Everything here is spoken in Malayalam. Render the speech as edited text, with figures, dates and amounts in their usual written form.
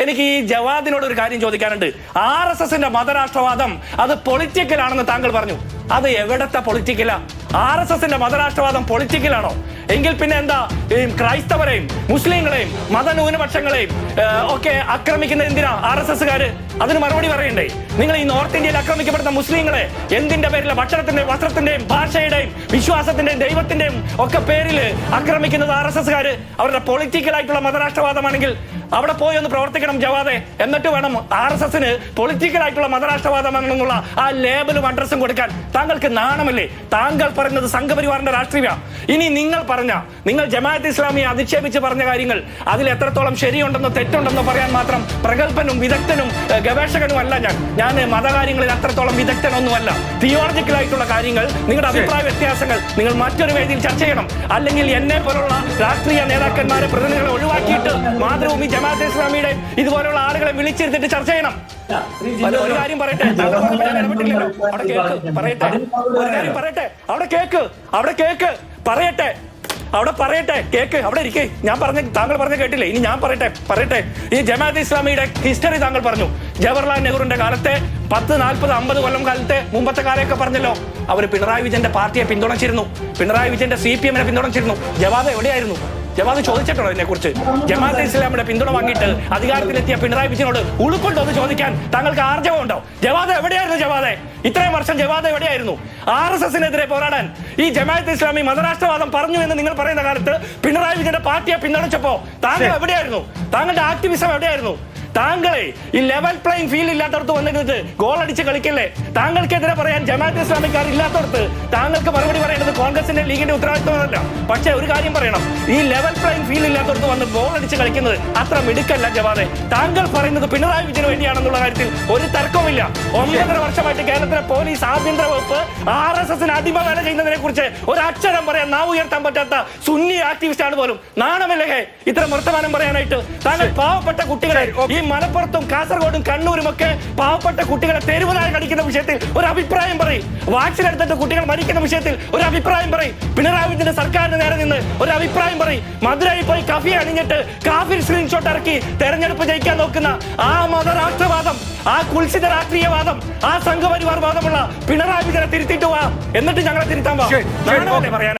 എനിക്ക് ഈ ജവാദിനോട് ഒരു കാര്യം ചോദിക്കാനുണ്ട്. RSSന്റെ മതരാഷ്ട്രവാദം അത് പൊളിറ്റിക്കലാണെന്ന് താങ്കൾ പറഞ്ഞു. അത് എവിടത്തെ പൊളിറ്റിക്കലാ? RSSന്റെ മതരാഷ്ട്രവാദം പൊളിറ്റിക്കലാണോ? എങ്കിൽ പിന്നെ എന്താ ക്രൈസ്തവരെയും മുസ്ലിങ്ങളെയും മതന്യൂനപക്ഷങ്ങളെയും ഒക്കെ ആക്രമിക്കുന്നത് എന്തിനാ RSSകാര്? അതിന് മറുപടി പറയണ്ടേ? നിങ്ങൾ ഈ നോർത്ത് ഇന്ത്യയിൽ ആക്രമിക്കപ്പെടുന്ന മുസ്ലിങ്ങളെ എന്തിന്റെ പേരിൽ ഭക്ഷണത്തിന്റെയും വസ്ത്രത്തിന്റെയും ഭാഷയുടെയും വിശ്വാസത്തിന്റെയും ദൈവത്തിന്റെയും ഒക്കെ പേരിൽ ആക്രമിക്കുന്നത് RSSകാര് അവരുടെ പൊളിറ്റിക്കൽ ആയിട്ടുള്ള മതരാഷ്ട്രവാദമാണെങ്കിൽ അവിടെ പോയി ഒന്ന് പ്രവർത്തിക്കണം ജവാദെ. എന്നിട്ട് വേണം RSSന് പൊളിറ്റിക്കൽ ആയിട്ടുള്ള മതരാഷ്ട്രവാദമാണെന്നുള്ള ആ ലേബലും അഡ്രസ്സും കൊടുക്കാൻ. താങ്കൾക്ക് നാണമല്ലേ? താങ്കൾ പറയുന്നത് സംഘപരിവാറിന്റെ രാഷ്ട്രീയ. ഇനി നിങ്ങൾ ജമാഅത്ത് ഇസ്ലാമിയെ അധിക്ഷേപിച്ച് പറഞ്ഞ കാര്യങ്ങൾ അതിൽ എത്രത്തോളം ശരിയുണ്ടെന്നോ തെറ്റുണ്ടെന്നോ പറയാൻ മാത്രം പ്രഗത്ഭനും വിദഗ്ധനും ഗവേഷകനും അല്ല ഞാൻ മതകാര്യങ്ങളിൽ അത്രത്തോളം വിദഗ്ധനൊന്നുമല്ല. തിയോളജിക്കൽ ആയിട്ടുള്ള കാര്യങ്ങൾ, നിങ്ങളുടെ അഭിപ്രായ വ്യത്യാസങ്ങൾ നിങ്ങൾ മറ്റൊരു വേദിയിൽ ചർച്ച ചെയ്യണം. അല്ലെങ്കിൽ എന്നെ പോലുള്ള രാഷ്ട്രീയ നേതാക്കന്മാരെ പ്രതിനിധികളെ ഒഴിവാക്കിയിട്ട് മാതൃഭൂമി ജമാഅത്ത് ഇസ്ലാമിയുടെ ഇതുപോലുള്ള ആളുകളെ വിളിച്ചിരുത്തിട്ട് ചർച്ച ചെയ്യണം. ഒരു കാര്യം പറയട്ടെ, കേക്ക് അവിടെ ഇരിക്കേ. താങ്കൾ പറഞ്ഞ കേട്ടില്ലേ? ഇനി ഞാൻ പറയട്ടെ. ഈ ജമാഅത്ത് ഇസ്ലാമിയുടെ ഹിസ്റ്ററി താങ്കൾ പറഞ്ഞു. ജവഹർലാൽ നെഹ്റുവിന്റെ കാലത്തെ 10, 40, 50 കൊല്ലം കാലത്തെ മുമ്പത്തെ കാലമൊക്കെ പറഞ്ഞല്ലോ. അവർ പിണറായി വിജയന്റെ പാർട്ടിയെ പിന്തുണച്ചിരുന്നു. പിണറായി വിജയന്റെ CPM-നെ പിന്തുണച്ചിരുന്നു. ജവാദ് എവിടെയായിരുന്നു? ജവാദ് ചോദിച്ചിട്ടുണ്ടോ ഇതിനെ കുറിച്ച്? ജമാഅത്തെ ഇസ്ലാമിയുടെ പിന്തുണ വാങ്ങിയിട്ട് അധികാരത്തിലെത്തിയ പിണറായി വിജയനോട് ഉൾക്കൊണ്ടോ എന്ന് ചോദിക്കാൻ താങ്കൾക്ക് ആർജവമുണ്ടോ? ജവാദ് എവിടെയായിരുന്നു? ജവാദ് ഇത്രയും വർഷം ജവാദ് എവിടെയായിരുന്നു? RSSനെതിരെ പോരാടാൻ ഈ ജമാഅത്തെ ഇസ്ലാമി മതരാഷ്ട്രവാദം പറഞ്ഞു എന്ന് നിങ്ങൾ പറയുന്ന കാലത്ത് പിണറായി വിജയന്റെ പാർട്ടിയെ പിന്തുണച്ചപ്പോ താങ്കൾ എവിടെയായിരുന്നു? താങ്കളുടെ ആക്ടിവിസം എവിടെയായിരുന്നു? താങ്കളെ ഈ ലെവൽ പ്ലേയിങ് ഫീൽഡ് ഇല്ലാത്തടത്ത് വന്നിട്ട് ഗോൾ അടിച്ച് കളിക്കല്ലേ? താങ്കൾക്കെതിരെ പറയാൻ ജമാഅത്ത് ഇസ്ലാമിക്കാർ ഇല്ലാത്തടത്ത് താങ്കൾക്ക് മറുപടി പറയേണ്ടത് കോൺഗ്രസിന്റെ ലീഗിന്റെ ഉത്തരവാദിത്വമല്ല. പക്ഷേ ഒരു കാര്യം പറയണം, ഈ ലെവൽ പ്ലേയിങ് ഫീൽഡ് ഇല്ലാത്തടത്ത് വന്ന് ഗോൾ അടിച്ച് കളിക്കുന്നത് അത്ര മിടുക്കല്ല ജവാദെ. താങ്കൾ പറയുന്നത് പിണറായി വിജയന് വേണ്ടിയാണെന്നുള്ള കാര്യത്തിൽ ഒരു തർക്കവുമില്ല. 9.5 വർഷമായിട്ട് കേരളത്തിലെ പോലീസ്, ആഭ്യന്തര വകുപ്പ് RSSന് അടിമ വേല ചെയ്യുന്നതിനെ കുറിച്ച് ഒരക്ഷരം പറയാൻ നാവ് ഉയർത്താൻ പറ്റാത്ത സുന്നി ആക്ടിവിസ്റ്റ് ആണ് പോലും. നാണമില്ലേ ഇത്തരം വർത്തമാനം പറയാനായിട്ട്? താങ്കൾ പാവപ്പെട്ട കുട്ടികളെ ഈ മലപ്പുറത്തും കാസർഗോഡും കണ്ണൂരും ഒക്കെ പാവപ്പെട്ട കുട്ടികളെ തെരുവുനായ കടിക്കുന്ന വിഷയത്തിൽ ഒരു അഭിപ്രായം പറയും. വാക്സിൻ എടുത്തിട്ട് കുട്ടികൾ മരിക്കുന്ന വിഷയത്തിൽ ഒരു അഭിപ്രായം പറയും. പിണറായി വിജയന്റെ സർക്കാരിന് നേരെ നിന്ന് ഒരു അഭിപ്രായം പറയും. മധുരയിൽ പോയി കഫി അണിഞ്ഞിട്ട് കാഫിർ സ്ക്രീൻഷോട്ട് ഇറക്കി തെരഞ്ഞെടുപ്പ് ജയിക്കാൻ നോക്കുന്ന ആ മതരാഷ്ട്രവാദം, ആ കുൽസിത രാഷ്ട്രീയവാദം, ആ സംഘപരിവാർ വാദമുള്ള പിണറായി വിജയനെ തിരുത്തിയിട്ട് പോവാ. എന്നിട്ട് ഞങ്ങളെ തിരുത്താൻ പറയാൻ